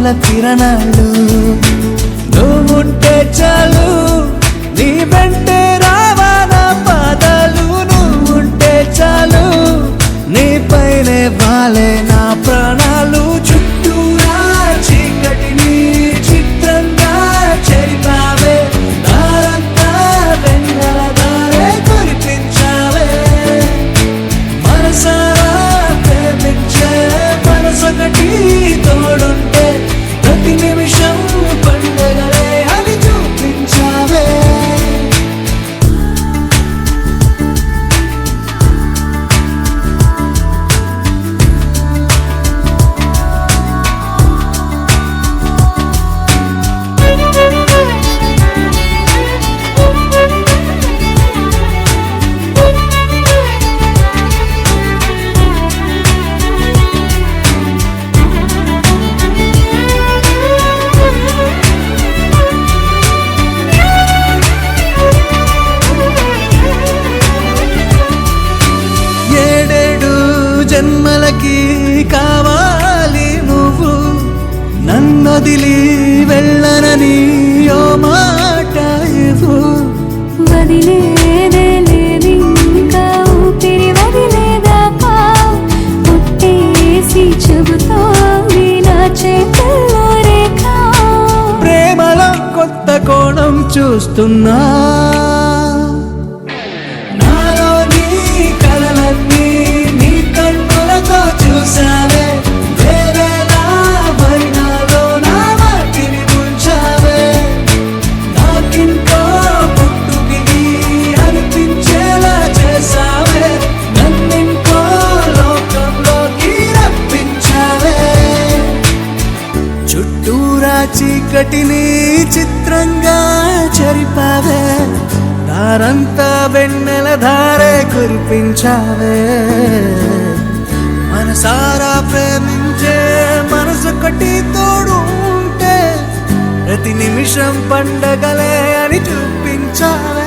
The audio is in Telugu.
వెలుగుల కిరణాలు నువ్వుంటే చాలు నీ వెంటే రావాలా పాదాలు నువ్వుంటే చాలు నీ పైనే వాలే నా ప్రాణాలు చుట్టూరా చీకటిని చిత్రంగా చెరిపావే దారంతా వెన్నెల దారే కురిపించావే మనసారా ప్రేమించే మనసొకటి తోడుంటే ప్రతి నిమిషం పండగలే అని చూపించావే జన్మలకి కావాలి నువ్వు నన్నొదిలి వెళ్ళనని ఓ మాట ఇవ్వు వదిలేదే లేదింకా ఊపిరి వదిలేదాకా పుట్టేసి చెబుతోంది నా చేతుల్లో రేఖ ప్రేమలో కొత్త కోణం చూస్తున్నా చూసావే వేరేలా వైనాలో నా వాటిని ముంచావే నాకింకో పుట్టుకిని అనిపించేలా చేసావే నన్నింకో లోకంలోకి రప్పించావే చుట్టూరా చీకటిని చిత్రంగా చెరిపావే దారంతా వెన్నెల ధారే కురిపించావే మనసారా ప్రేమించే మనసొకటి తోడు ఉంటే ప్రతి నిమిషం పండగలే అని చూపించావే